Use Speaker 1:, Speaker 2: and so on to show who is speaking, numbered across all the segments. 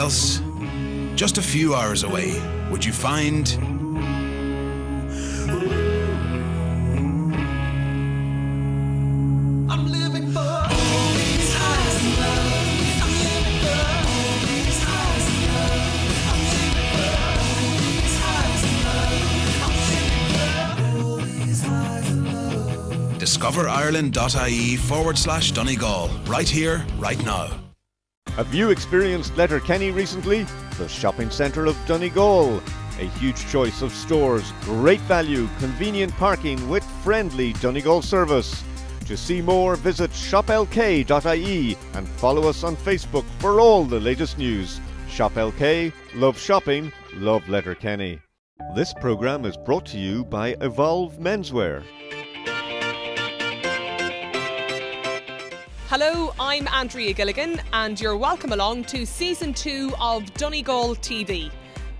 Speaker 1: else, just a few hours away, would you find
Speaker 2: I'm living for all these highs and lows. I'm living for all these highs and lows. I'm living for all these highs and lows. I'm living for all these highs and lows.
Speaker 1: Discover Ireland.ie/Donegal, right here, right now.
Speaker 3: Have you experienced Letterkenny recently? The shopping centre of Donegal. A huge choice of stores, great value, convenient parking with friendly Donegal service. To see more, visit shoplk.ie and follow us on Facebook for all the latest news. Shop LK, love shopping, love Letterkenny. This programme is brought to you by Evolve Menswear.
Speaker 4: Hello, I'm Andrea Gilligan and you're welcome along to Season 2 of Donegal TV.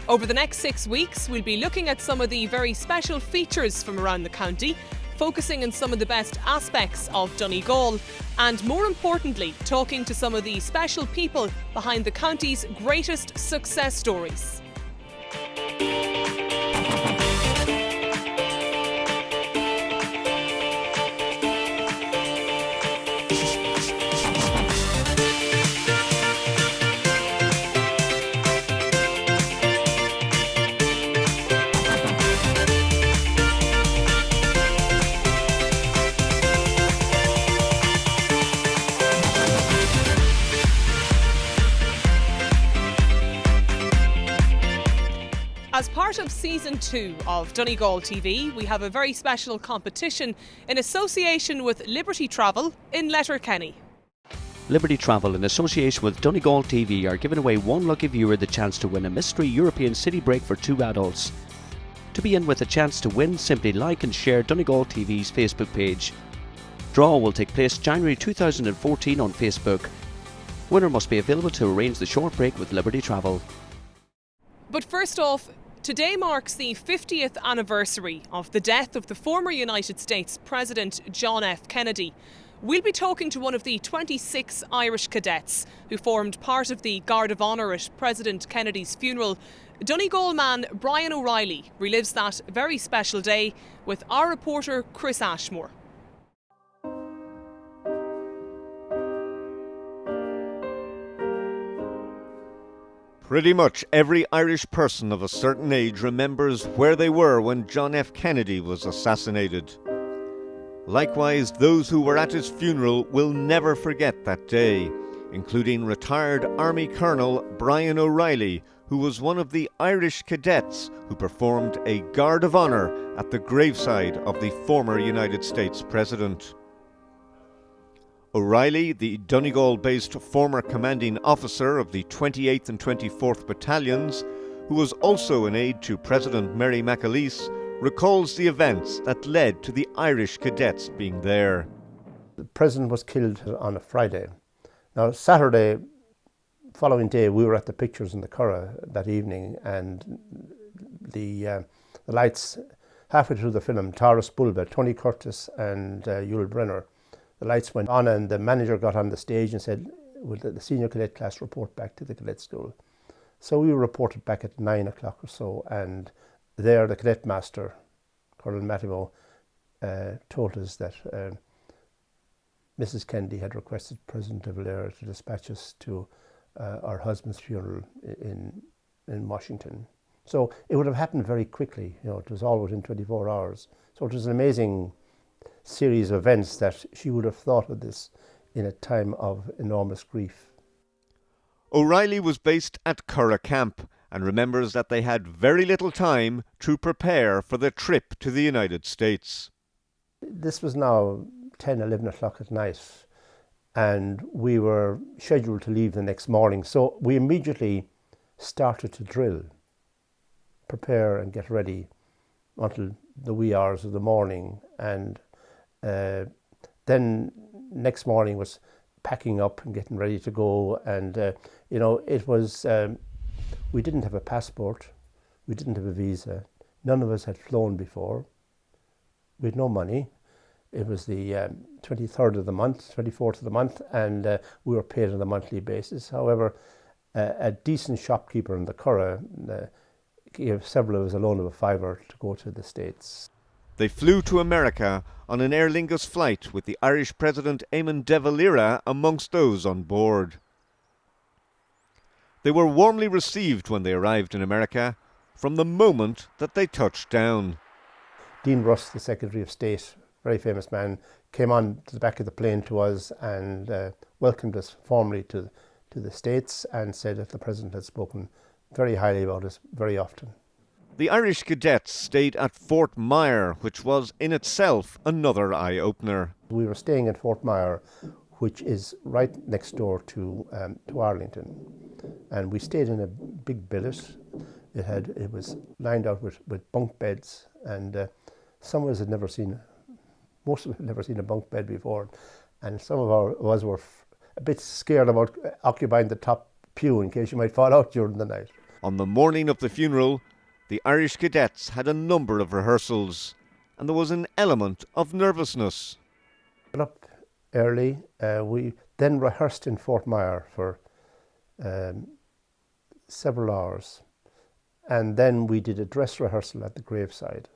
Speaker 4: Over the next 6 weeks, we'll be looking at some of the very special features from around the county, focusing on some of the best aspects of Donegal and, more importantly, talking to some of the special people behind the county's greatest success stories. As part of Season 2 of Donegal TV, we have a very special competition in association with Liberty Travel in Letterkenny.
Speaker 5: Liberty Travel, in association with Donegal TV, are giving away one lucky viewer the chance to win a mystery European city break for 2 adults. To be in with a chance to win, simply like and share Donegal TV's Facebook page. Draw will take place January 2014 on Facebook. Winner must be available to arrange the short break with Liberty Travel.
Speaker 4: But first off, today marks the 50th anniversary of the death of the former United States President John F. Kennedy. We'll be talking to one of the 26 Irish cadets who formed part of the Guard of Honour at President Kennedy's funeral. Donegal man Brian O'Reilly relives that very special day with our reporter Chris Ashmore.
Speaker 3: Pretty much every Irish person of a certain age remembers where they were when John F. Kennedy was assassinated. Likewise, those who were at his funeral will never forget that day, including retired Army Colonel Brian O'Reilly, who was one of the Irish cadets who performed a Guard of Honour at the graveside of the former United States President. O'Reilly, the Donegal-based former commanding officer of the 28th and 24th Battalions, who was also an aide to President Mary McAleese, recalls the events that led to the Irish cadets being there.
Speaker 6: The President was killed on a Friday. Now, Saturday, following day, we were at the pictures in the Curragh that evening, and the lights, halfway through the film, Taurus Bulba, Tony Curtis and Yul Brenner, the lights went on and the manager got on the stage and said, will the senior cadet class report back to the cadet school? So we reported back at 9 o'clock or so, and there the cadet master, Colonel Mattimo, told us that Mrs. Kennedy had requested President de Valera to dispatch us to our husband's funeral in Washington. So it would have happened very quickly, it was all within 24 hours. So it was an amazing series of events that she would have thought of this in a time of enormous grief.
Speaker 3: O'Reilly was based at Curragh Camp and remembers that they had very little time to prepare for the trip to the United States.
Speaker 6: This was now 10, 11 o'clock at night, and we were scheduled to leave the next morning. So we immediately started to drill, prepare and get ready until the wee hours of the morning. And then next morning was packing up and getting ready to go. And, it was, we didn't have a passport. We didn't have a visa. None of us had flown before. We had no money. It was the 23rd of the month, 24th of the month, and we were paid on a monthly basis. However, A decent shopkeeper in the Curragh gave several of us a loan of a fiver to go to the States.
Speaker 3: They flew to America on an Aer Lingus flight with the Irish President Eamon de Valera amongst those on board. They were warmly received when they arrived in America from the moment that they touched down.
Speaker 6: Dean Russ, the Secretary of State, very famous man, came on to the back of the plane to us and welcomed us formally to the States and said that the President had spoken very highly about us very often.
Speaker 3: The Irish cadets stayed at Fort Myer, which was in itself another eye-opener.
Speaker 6: We were staying at Fort Myer, which is right next door to Arlington, and we stayed in a big billet. It was lined out with bunk beds, and some of us had never seen, most of us had never seen a bunk bed before, and some of us were a bit scared about occupying the top pew in case you might fall out during the night.
Speaker 3: On the morning of the funeral, the Irish cadets had a number of rehearsals, and there was an element of nervousness.
Speaker 6: We got up early. We then rehearsed in Fort Myer for several hours, and then we did a dress rehearsal at the graveside.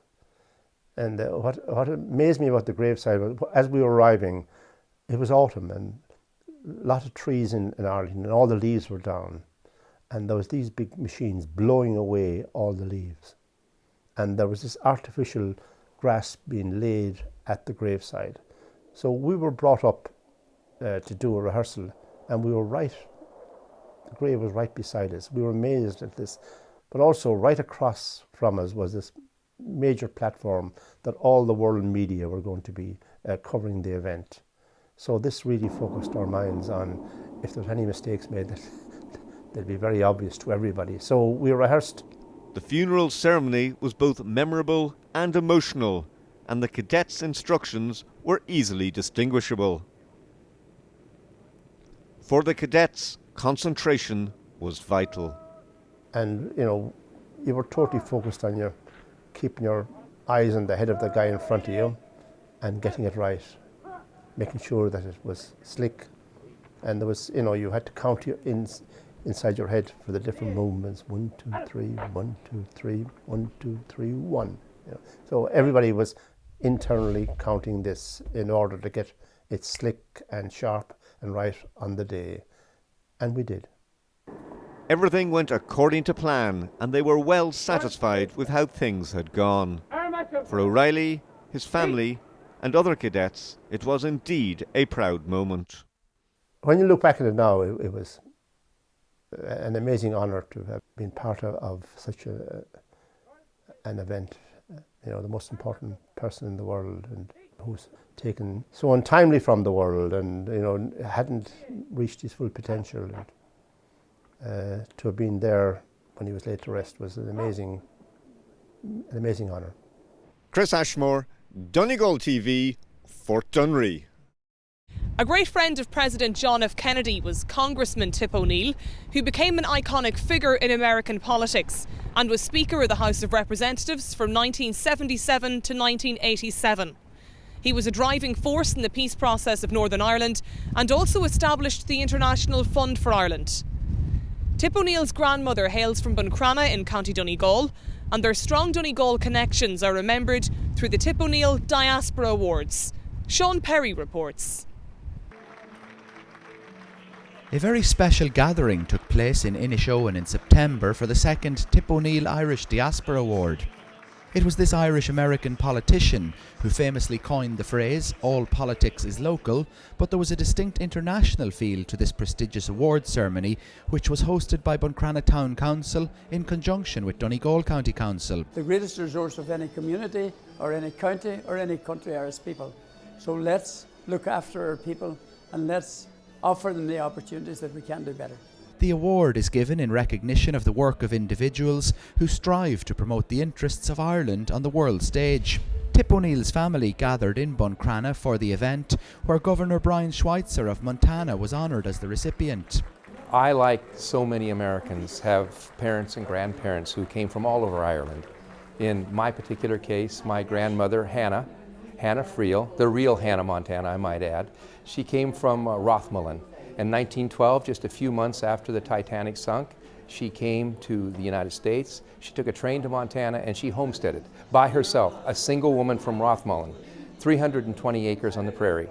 Speaker 6: And what amazed me about the graveside was, as we were arriving, it was autumn and a lot of trees in Arlington, and all the leaves were down. And there was these big machines blowing away all the leaves. And there was this artificial grass being laid at the graveside. So we were brought up to do a rehearsal, and we were the grave was right beside us. We were amazed at this. But also right across from us was this major platform that all the world media were going to be covering the event. So this really focused our minds on, if there were any mistakes made, that they'd be very obvious to everybody. So we rehearsed.
Speaker 3: The funeral ceremony was both memorable and emotional, and the cadets' instructions were easily distinguishable. For the cadets, concentration was vital.
Speaker 6: And, you were totally focused on keeping your eyes on the head of the guy in front of you and getting it right, making sure that it was slick. And there was, you had to count inside your head for the different movements. 1, 2, 3, 1, 2, 3, 1, 2, 3, 1. So everybody was internally counting this in order to get it slick and sharp and right on the day. And we did.
Speaker 3: Everything went according to plan, and they were well satisfied with how things had gone. For O'Reilly, his family, and other cadets, it was indeed a proud moment.
Speaker 6: When you look back at it now, it was an amazing honour to have been part of such an event. The most important person in the world, and who's taken so untimely from the world, and hadn't reached his full potential. And, to have been there when he was laid to rest was an amazing honour.
Speaker 3: Chris Ashmore, Donegal TV, Fort Dunree.
Speaker 4: A great friend of President John F. Kennedy was Congressman Tipp O'Neill, who became an iconic figure in American politics and was Speaker of the House of Representatives from 1977 to 1987. He was a driving force in the peace process of Northern Ireland and also established the International Fund for Ireland. Tipp O'Neill's grandmother hails from Buncrana in County Donegal, and their strong Donegal connections are remembered through the Tipp O'Neill Diaspora Awards. Sean Perry reports.
Speaker 7: A very special gathering took place in Inishowen in September for the second Tipp O'Neill Irish Diaspora Award. It was this Irish-American politician who famously coined the phrase, "all politics is local," but there was a distinct international feel to this prestigious award ceremony, which was hosted by Buncrana Town Council in conjunction with Donegal County Council.
Speaker 8: The greatest resource of any community or any county or any country are its people. So let's look after our people and let's offer them the opportunities that we can do better.
Speaker 7: The award is given in recognition of the work of individuals who strive to promote the interests of Ireland on the world stage. Tipp O'Neill's family gathered in Buncrana for the event, where Governor Brian Schweitzer of Montana was honoured as the recipient.
Speaker 9: I, like so many Americans, have parents and grandparents who came from all over Ireland. In my particular case, my grandmother, Hannah Friel, the real Hannah Montana, I might add, she came from Rothmullen. In 1912, just a few months after the Titanic sunk, she came to the United States. She took a train to Montana and she homesteaded by herself, a single woman from Rothmullen, 320 acres on the prairie.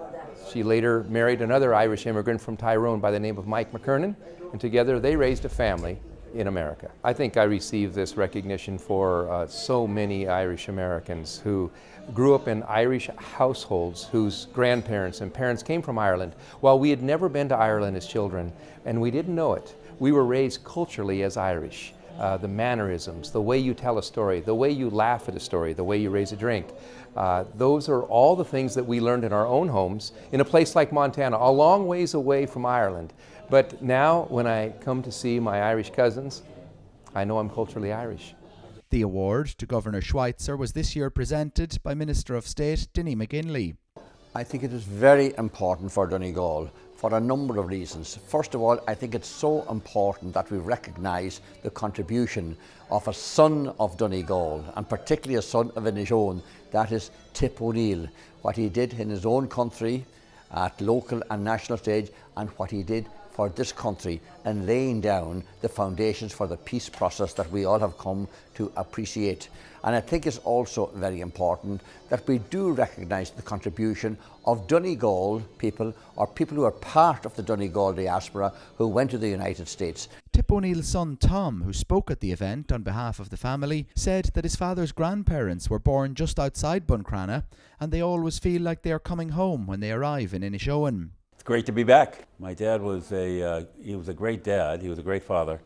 Speaker 9: She later married another Irish immigrant from Tyrone by the name of Mike McKernan, and together they raised a family in America. I think I received this recognition for so many Irish Americans who grew up in Irish households whose grandparents and parents came from Ireland. While we had never been to Ireland as children, and we didn't know it, we were raised culturally as Irish. The mannerisms, the way you tell a story, the way you laugh at a story, the way you raise a drink. Those are all the things that we learned in our own homes in a place like Montana, a long ways away from Ireland. But now, when I come to see my Irish cousins, I know I'm culturally Irish.
Speaker 7: The award to Governor Schweitzer was this year presented by Minister of State Dinny McGinley.
Speaker 10: I think it is very important for Donegal for a number of reasons. First of all, I think it's so important that we recognise the contribution of a son of Donegal, and particularly a son of Inishowen, that is Tipp O'Neill. What he did in his own country at local and national stage, and what he did for this country and laying down the foundations for the peace process that we all have come to appreciate. And I think it's also very important that we do recognise the contribution of Donegal people, or people who are part of the Donegal diaspora who went to the United States.
Speaker 7: Tipp O'Neill's son Tom, who spoke at the event on behalf of the family, said that his father's grandparents were born just outside Buncrana and they always feel like they are coming home when they arrive in Inishowen.
Speaker 11: It's great to be back. My dad was he was a great dad, he was a great father,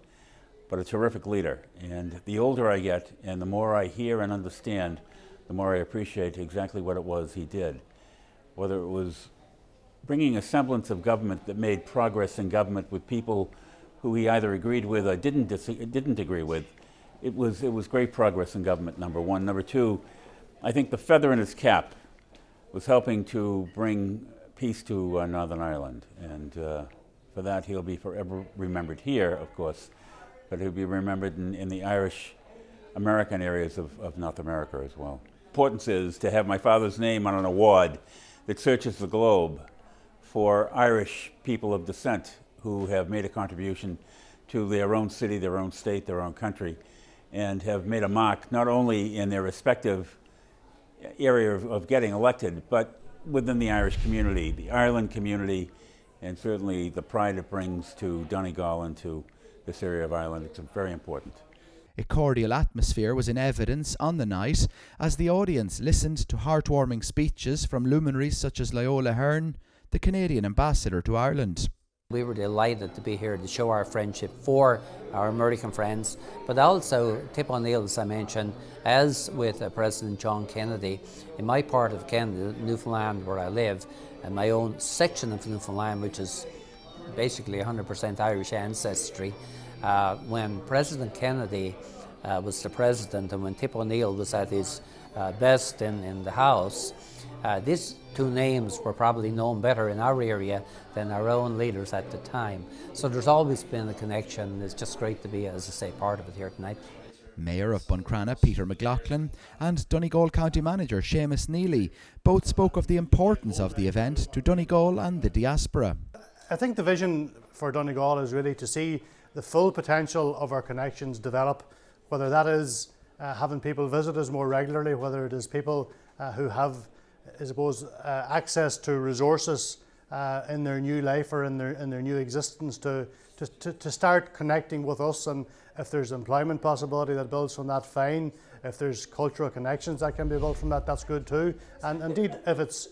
Speaker 11: but a terrific leader. And the older I get and the more I hear and understand, the more I appreciate exactly what it was he did. Whether it was bringing a semblance of government that made progress in government with people who he either agreed with or didn't agree with, it was great progress in government, number one. Number two, I think the feather in his cap was helping to bring peace to Northern Ireland, and for that he'll be forever remembered here, of course, but he'll be remembered in the Irish American areas of North America as well. Importance is to have my father's name on an award that searches the globe for Irish people of descent who have made a contribution to their own city, their own state, their own country, and have made a mark not only in their respective area of getting elected, but within the Irish community, the Ireland community, and certainly the pride it brings to Donegal and to this area of Ireland. It's very important.
Speaker 7: A cordial atmosphere was in evidence on the night as the audience listened to heartwarming speeches from luminaries such as Loyola Hearn, the Canadian ambassador to Ireland.
Speaker 12: We were delighted to be here to show our friendship for our American friends, but also Tipp O'Neill, as I mentioned, as with President John Kennedy, in my part of Canada, Newfoundland, where I live, and my own section of Newfoundland, which is basically 100% Irish ancestry, when President Kennedy was the president and when Tipp O'Neill was at his best in the House, these two names were probably known better in our area than our own leaders at the time. So there's always been a connection. It's just great to be, as I say, part of it here tonight.
Speaker 7: Mayor of Buncrana, Peter McLaughlin, and Donegal County Manager, Seamus Neely, both spoke of the importance of the event to Donegal and the diaspora.
Speaker 13: I think the vision for Donegal is really to see the full potential of our connections develop, whether that is having people visit us more regularly, whether it is people who have, I suppose, access to resources in their new life or in their new existence to start connecting with us. And if there's employment possibility that builds from that, fine. If there's cultural connections that can be built from that, that's good too. And indeed, if it's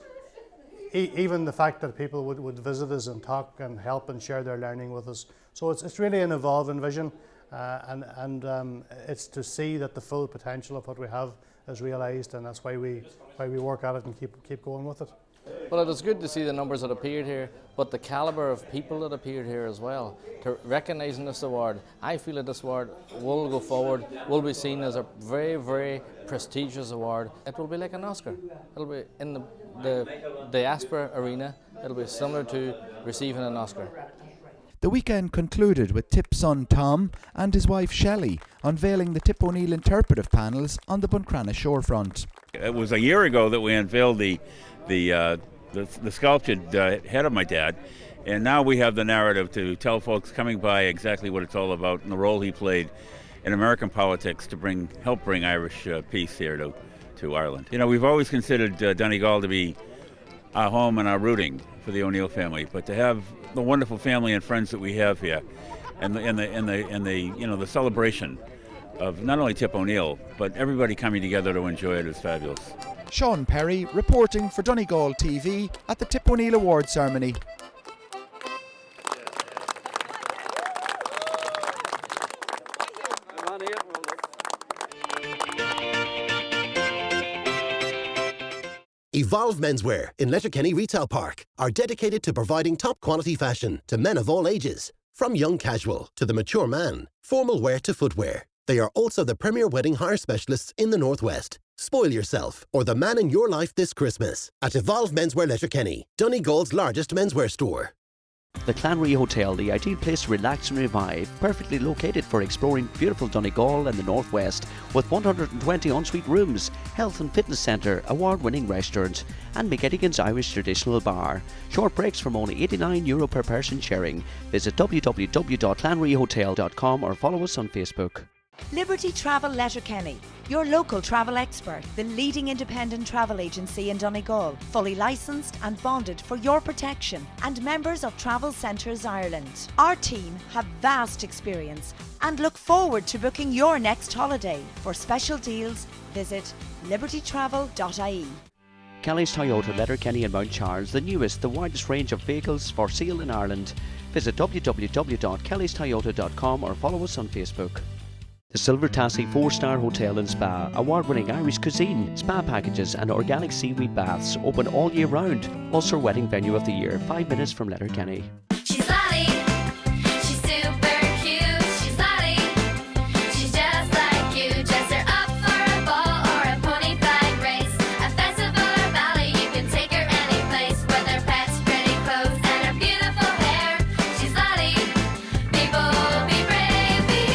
Speaker 13: even the fact that people would visit us and talk and help and share their learning with us. So it's really an evolving vision, and it's to see that the full potential of what we have is realised, and that's why we work at it and keep going with it.
Speaker 14: Well, it was good to see the numbers that appeared here, but the calibre of people that appeared here as well. To recognising this award, I feel that this award will go forward, will be seen as a very, very prestigious award. It will be like an Oscar. It'll be in the diaspora arena. It'll be similar to receiving an Oscar.
Speaker 7: The weekend concluded with Tipp's son Tom and his wife Shelley unveiling the Tipp O'Neill interpretive panels on the Buncrana shorefront.
Speaker 11: It was a year ago that we unveiled the the sculptured head of my dad. And now we have the narrative to tell folks coming by exactly what it's all about and the role he played in American politics to help bring Irish peace here to Ireland. You know, we've always considered Donegal to be our home and our rooting for the O'Neill family, but to have the wonderful family and friends that we have here, and the celebration of not only Tipp O'Neill, but everybody coming together to enjoy it is fabulous.
Speaker 7: Sean Perry reporting for Donegal TV at the Tipp O'Neill Awards ceremony.
Speaker 15: Evolve Menswear in Letterkenny Retail Park are dedicated to providing top quality fashion to men of all ages, from young casual to the mature man, formal wear to footwear. They are also the premier wedding hire specialists in the Northwest. Spoil yourself or the man in your life this Christmas at Evolve Menswear Letterkenny, Donegal's largest menswear store.
Speaker 5: The Clanry Hotel, the ideal place to relax and revive, perfectly located for exploring beautiful Donegal and the Northwest, with 120 ensuite rooms, health and fitness centre, award-winning restaurant, and McGettigan's Irish traditional bar. Short breaks from only €89 per person sharing. Visit www.clanryhotel.com or follow us on Facebook.
Speaker 16: Liberty Travel Letterkenny, your local travel expert, the leading independent travel agency in Donegal, fully licensed and bonded for your protection, and members of Travel Centres Ireland. Our team have vast experience and look forward to booking your next holiday. For special deals, visit libertytravel.ie.
Speaker 5: Kelly's Toyota, Letterkenny and Mount Charles, the newest, the widest range of vehicles for sale in Ireland. Visit www.kellystoyota.com or follow us on Facebook. The Silver Tassie 4-star Hotel and Spa, award-winning Irish cuisine, spa packages and organic seaweed baths, open all year round. Also wedding venue of the year, 5 minutes from Letterkenny.
Speaker 2: She's Lottie, she's super cute, she's Lottie, she's just like you, dress her up for a ball or a pony pride race, a festival or ballet, you can take her any place, with her pets, pretty clothes and her beautiful hair. She's Lottie, people will be brave for you.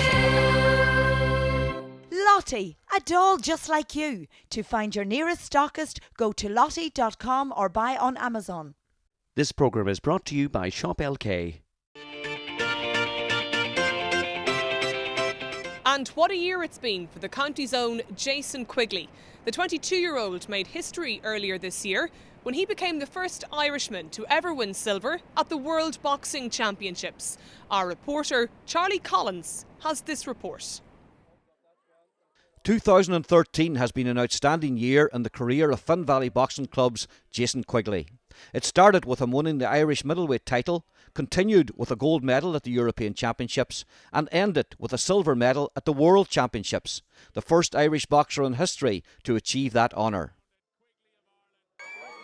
Speaker 16: Lottie, a doll just like you. To find your nearest stockist, go to lottie.com or buy on Amazon.
Speaker 5: This programme is brought to you by Shop LK.
Speaker 4: And what a year it's been for the county's own Jason Quigley. The 22-year-old made history earlier this year when he became the first Irishman to ever win silver at the World Boxing Championships. Our reporter, Charlie Collins, has this report.
Speaker 17: 2013 has been an outstanding year in the career of Finn Valley Boxing Club's Jason Quigley. It started with him winning the Irish middleweight title, continued with a gold medal at the European Championships, and ended with a silver medal at the World Championships, the first Irish boxer in history to achieve that honour.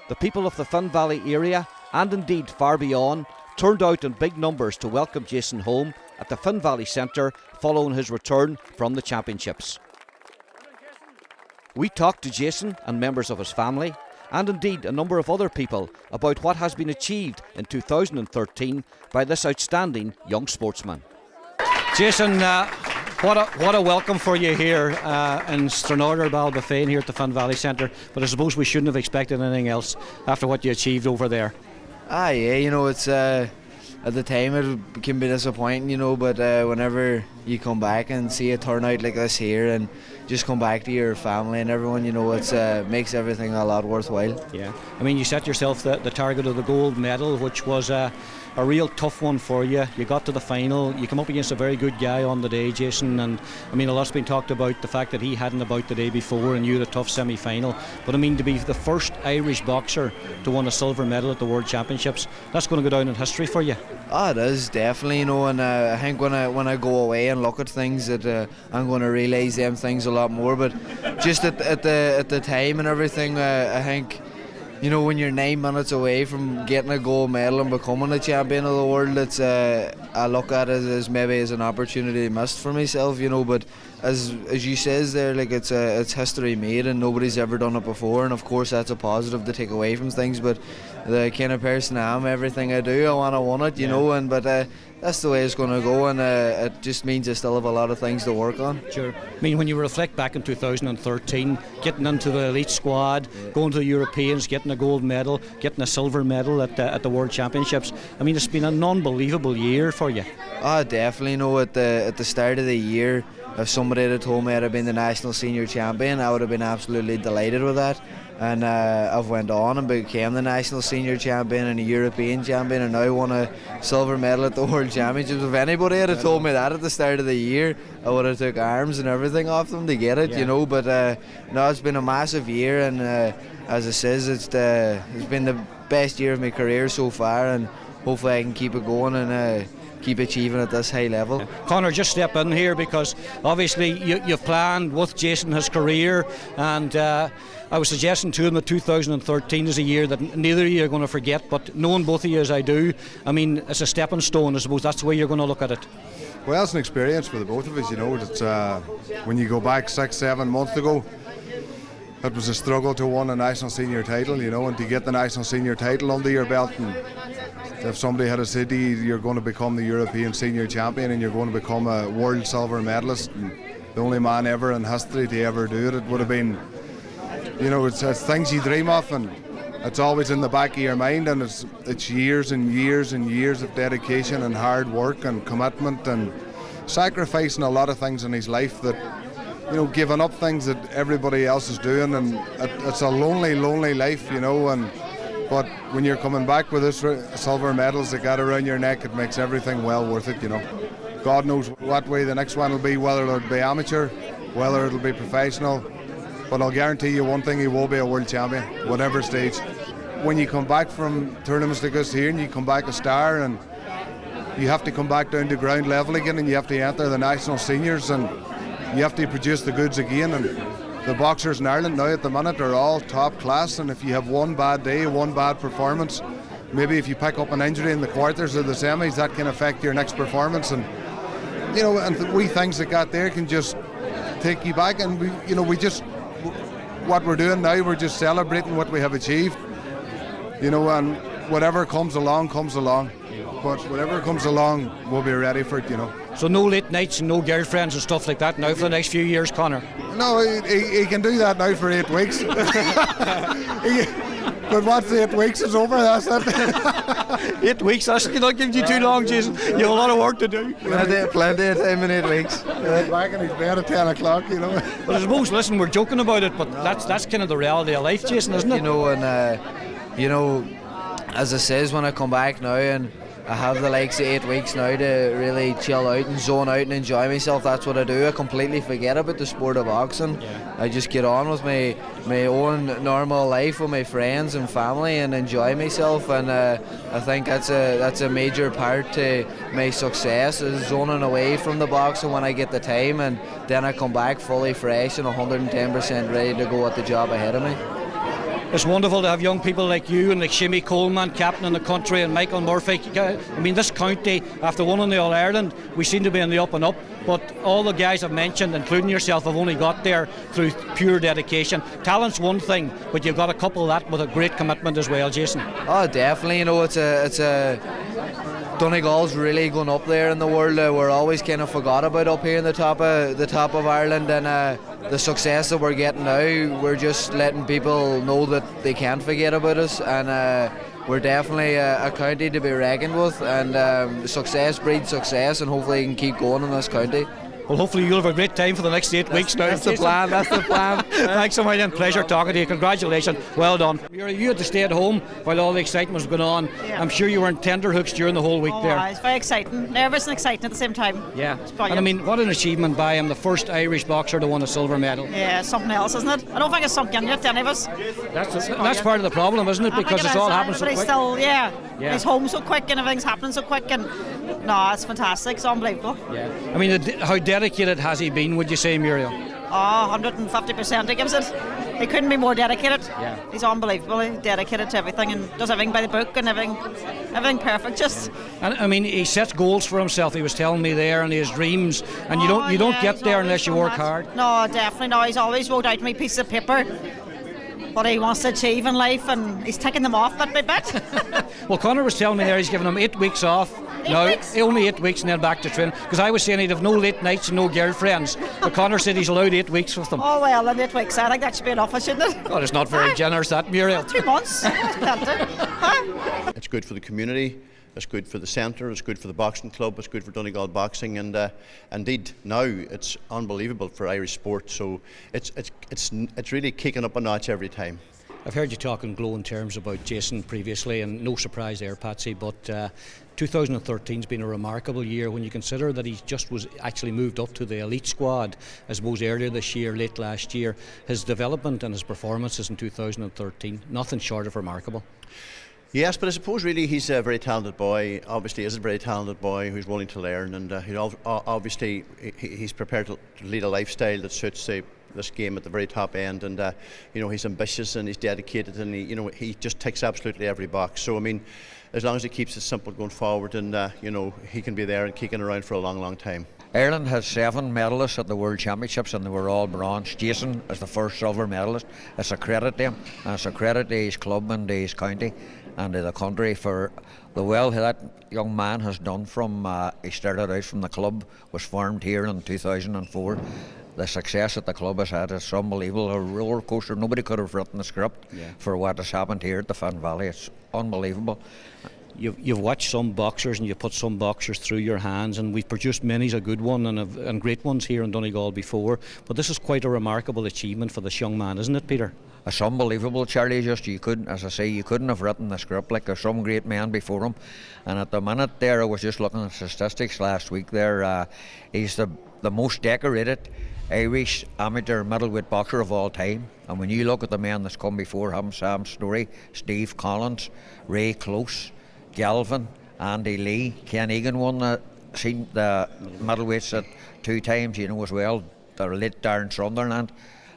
Speaker 17: The people of the Finn Valley area, and indeed far beyond, turned out in big numbers to welcome Jason home at the Finn Valley Centre following his return from the Championships. We talked to Jason and members of his family, and indeed a number of other people, about what has been achieved in 2013 by this outstanding young sportsman.
Speaker 18: Jason, what a welcome for you here in Stranraer, Balbafane, here at the Finn Valley Centre. But I suppose we shouldn't have expected anything else after what you achieved over there.
Speaker 19: Yeah, you know, it's at the time it can be disappointing, you know, but whenever you come back and see a turnout like this here and just come back to your family and everyone, you know, it's makes everything a lot worthwhile.
Speaker 18: Yeah, I mean, you set yourself the target of the gold medal, which was a real tough one for you. You got to the final, you come up against a very good guy on the day, Jason, and I mean, a lot's been talked about the fact that he hadn't about the day before and you had a tough semi-final, but I mean, to be the first Irish boxer to win a silver medal at the World Championships, that's going to go down in history for you.
Speaker 19: Oh, it is, definitely, you know, and I think when I go away and look at things that I'm going to realise them things a lot more, but just at the time and everything, I think, you know, when you're 9 minutes away from getting a gold medal and becoming a champion of the world, it's I look at it as maybe as an opportunity missed for myself, you know, but as you says there, like it's history made and nobody's ever done it before, and of course that's a positive to take away from things. But the kind of person I am, everything I do, I want to win it, you know. And but that's the way it's going to go, and it just means I still have a lot of things to work on.
Speaker 18: Sure. I mean, when you reflect back in 2013, getting into the elite squad, going to the Europeans, getting a gold medal, getting a silver medal at the World Championships, I mean, it's been an unbelievable year for you.
Speaker 19: Oh, definitely. No, at the start of the year, if somebody had told me I'd have been the national senior champion, I would have been absolutely delighted with that. And I've went on and became the national senior champion and a European champion, and now won a silver medal at the World Championships. If anybody had told me that at the start of the year, I would have took arms and everything off them to get it, you know. But no, it's been a massive year, and as I says, it's been the best year of my career so far, and hopefully I can keep it going and keep achieving at this high level.
Speaker 18: Conor, just step in here, because obviously you've planned with Jason his career, and I was suggesting to him that 2013 is a year that neither of you are going to forget, but knowing both of you as I do, I mean, it's a stepping stone. I suppose that's the way you're going to look at it.
Speaker 20: Well, it's an experience for the both of us, you know. It's when you go back 6-7 months ago, it was a struggle to win a national senior title, you know, and to get the national senior title under your belt, and if somebody had said to you, you're going to become the European senior champion and you're going to become a world silver medalist, and the only man ever in history to ever do it, it would have been, you know, it's things you dream of, and it's always in the back of your mind, and it's years and years and years of dedication and hard work and commitment and sacrificing a lot of things in his life, that, you know, giving up things that everybody else is doing, and it's a lonely life, you know. But when you're coming back with this silver medals that got around your neck, it makes everything well worth it, you know. God knows what way the next one will be, whether it'll be amateur, whether it'll be professional. But I'll guarantee you one thing, he will be a world champion, whatever stage. When you come back from tournaments like this here and you come back a star, and you have to come back down to ground level again, and you have to enter the national seniors, and you have to produce the goods again. And the boxers in Ireland now at the minute are all top class, and if you have one bad day, one bad performance, maybe if you pick up an injury in the quarters or the semis, that can affect your next performance. And, you know, and the wee things that got there can just take you back, and what we're doing now, we're just celebrating what we have achieved, you know, and whatever comes along. But whatever comes along, we'll be ready for it, you know.
Speaker 18: So no late nights and no girlfriends and stuff like that now for the next few years, Conor?
Speaker 20: No, he can do that now for 8 weeks. But once the 8 weeks is over, that's it.
Speaker 18: 8 weeks, that's not giving you too long, Jason. You have a lot of work to do.
Speaker 19: Plenty of time in 8 weeks.
Speaker 20: Back in his bed at 10 o'clock, you know.
Speaker 18: But I suppose, listen, we're joking about it, but that's kind of the reality of life, Jason, isn't it?
Speaker 19: You know, and you know, as I says, when I come back now and I have the likes of 8 weeks now to really chill out and zone out and enjoy myself, that's what I do. I completely forget about the sport of boxing. Yeah. I just get on with my own normal life with my friends and family and enjoy myself, and I think that's a major part to my success, is zoning away from the boxing when I get the time, and then I come back fully fresh and 110% ready to go at the job ahead of me.
Speaker 18: It's wonderful to have young people like you and like Shimmy Coleman, captain in the country, and Michael Murphy. I mean, this county, after winning the All-Ireland, we seem to be in the up and up, but all the guys I've mentioned, including yourself, have only got there through pure dedication. Talent's one thing, but you've got to couple that with a great commitment as well, Jason.
Speaker 19: Oh, definitely. You know, it's a Donegal's really going up there in the world. We're always kind of forgot about up here in the top of Ireland, and the success that we're getting now, we're just letting people know that they can't forget about us, and we're definitely a county to be reckoned with, and success breeds success, and hopefully you can keep going in this county.
Speaker 18: Well, hopefully you'll have a great time for the next 8 weeks now.
Speaker 19: That's the plan, that's the plan.
Speaker 18: Thanks a million, pleasure talking to you, congratulations, well done. You had to stay at home while all the excitement was going on.
Speaker 21: Yeah.
Speaker 18: I'm sure you were in tenterhooks during the whole week there.
Speaker 21: It's very exciting, nervous and exciting at the same time.
Speaker 18: Yeah, and I mean, what an achievement by him, the first Irish boxer to win a silver medal.
Speaker 21: Yeah, something else, isn't it? I don't think it's sunk in yet to any of us.
Speaker 18: That's part of the problem, isn't it? Because it's all happening so quick.
Speaker 21: Still, he's home so quick and everything's happening so quick, and no, it's fantastic, it's unbelievable.
Speaker 18: Yeah, I mean, how dedicated has he been, would you say, Muriel?
Speaker 21: Oh, 150% he gives it. He couldn't be more dedicated.
Speaker 12: Yeah.
Speaker 21: He's unbelievably dedicated to everything and does everything by the book and everything perfect. Just.
Speaker 18: And I mean, he sets goals for himself. He was telling me there, and his dreams. And you don't get there unless you work hard.
Speaker 21: No, definitely no. He's always wrote out me piece of paper what he wants to achieve in life, and he's taking them off bit by bit.
Speaker 18: Well, Conor was telling me there he's giving him 8 weeks off. Only 8 weeks and then back to training. Because I was saying he'd have no late nights and no girlfriends. But Conor said he's allowed 8 weeks with them.
Speaker 21: Oh well, then 8 weeks. I think that should be enough, shouldn't it?
Speaker 18: Well, it's not very generous, that, Muriel.
Speaker 21: 2 months. That's plenty. Huh?
Speaker 1: It's good for the community. It's good for the centre, it's good for the boxing club, it's good for Donegal boxing, and indeed now it's unbelievable for Irish sport. So it's really kicking up a notch every time.
Speaker 18: I've heard you talk in glowing terms about Jason previously, and no surprise there, Patsy, but 2013's been a remarkable year when you consider that he just was actually moved up to the elite squad, I suppose, earlier this year, late last year. His development and his performances in 2013, nothing short of remarkable.
Speaker 1: Yes, but I suppose really he's a very talented boy. Obviously, he's a very talented boy who's willing to learn, and obviously he's prepared to lead a lifestyle that suits this game at the very top end. And he's ambitious and he's dedicated, and he just ticks absolutely every box. So I mean, as long as he keeps it simple going forward, and he can be there and kicking around for a long, long time.
Speaker 10: Ireland has 7 medalists at the World Championships, and they were all bronze. Jason is the first silver medalist. It's a credit to him, and it's a credit to his club and to his county and to the country for the well that young man has done from he started out from the club, was formed here in 2004. The success that the club has had is unbelievable, a roller coaster. Nobody could have written the script for what has happened here at the Finn Valley. It's unbelievable.
Speaker 18: You've watched some boxers and you've put some boxers through your hands, and we've produced many's a good one and great ones here in Donegal before, but this is quite a remarkable achievement for this young man, isn't it, Peter?
Speaker 10: It's unbelievable, Charlie. You couldn't have written the script. Like, there's some great men before him, and at the minute there, I was just looking at statistics last week there, he's the most decorated Irish amateur middleweight boxer of all time. And when you look at the men that's come before him, Sam Story, Steve Collins, Ray Close, Galvin, Andy Lee, Ken Egan won the middleweights at 2 times, as well. The late Darren Sunderland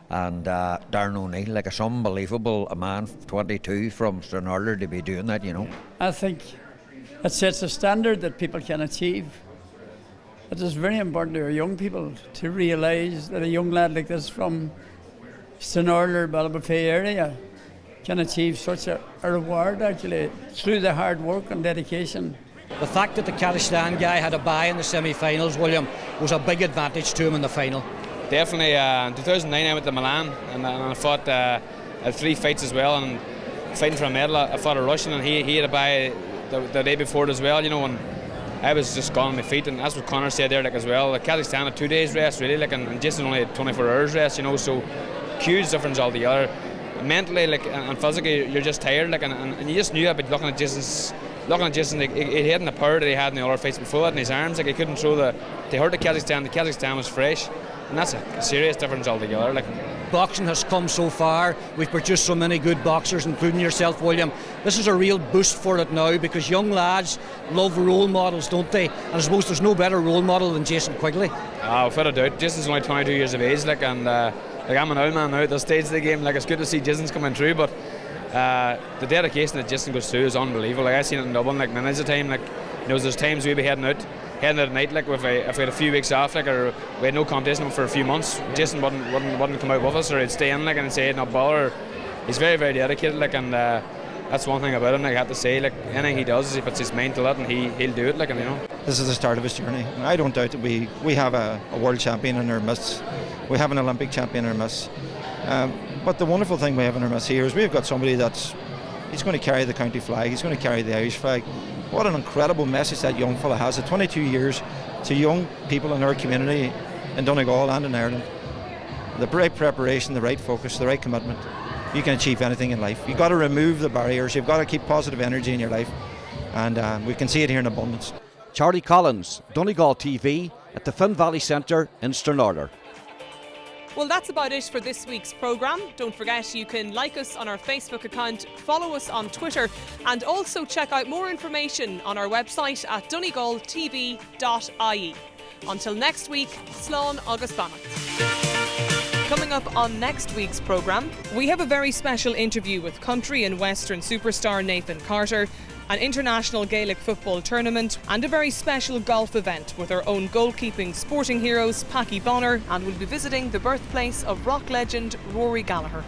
Speaker 10: and Darren Oneil. Like, it's unbelievable, a man 22 from Stranraer to be doing that,
Speaker 8: I think it sets a standard that people can achieve. It is very important to our young people to realise that a young lad like this from Stranraer, Ballybofey area can achieve such a reward actually through the hard work and dedication.
Speaker 18: The fact that the Kazakhstan guy had a bye in the semi-finals, William, was a big advantage to him in the final.
Speaker 22: Definitely. In 2009 I went to Milan and I fought at 3 fights as well, and fighting for a medal. I fought a Russian and he had a bye the day before it as well, and I was just gone on my feet, and that's what Conor said there as well. Kazakhstan had 2 days rest really, and Jason only had 24 hours rest, so huge difference altogether. Mentally and physically you're just tired, and you just knew I'd be looking at Jason, he hadn't the power that he had in the other fights before that in his arms. He couldn't throw they hurt the Kazakhstan was fresh, and that's a serious difference altogether.
Speaker 18: Boxing has come so far. We've produced so many good boxers, including yourself, William. This is a real boost for it now, because young lads love role models, don't they? And I suppose there's no better role model than Jason Quigley.
Speaker 22: Without a doubt. Jason's only 22 years of age, and I'm an old man now at this stage of the game. It's good to see Jason's coming through, but the dedication that Jason goes through is unbelievable. I've seen it in Dublin minutes of time. There's times we'd be heading out at night, if we had a few weeks off, or we had no competition for a few months, Jason wouldn't come out with us, or he'd stay in and say not bother. He's very, very dedicated, and that's one thing about him. I have to say, anything he does, he puts his mind to it, and he'll do it.
Speaker 23: This is the start of his journey. I don't doubt that we have a world champion in our midst. We have an Olympic champion in our midst. But the wonderful thing we have in our midst here is we've got somebody he's going to carry the county flag. He's going to carry the Irish flag. What an incredible message that young fella has at 22 years to young people in our community in Donegal and in Ireland. The right preparation, the right focus, the right commitment. You can achieve anything in life. You've got to remove the barriers. You've got to keep positive energy in your life. And we can see it here in abundance.
Speaker 17: Charlie Collins, Donegal TV at the Finn Valley Centre in Stranraer.
Speaker 4: Well, that's about it for this week's programme. Don't forget you can like us on our Facebook account, follow us on Twitter, and also check out more information on our website at donegaltv.ie. Until next week, Slán agus Banach. Coming Coming up on next week's programme, we have a very special interview with country and western superstar Nathan Carter, an international Gaelic football tournament, and a very special golf event with our own goalkeeping sporting heroes, Packy Bonner, and we'll be visiting the birthplace of rock legend Rory Gallagher.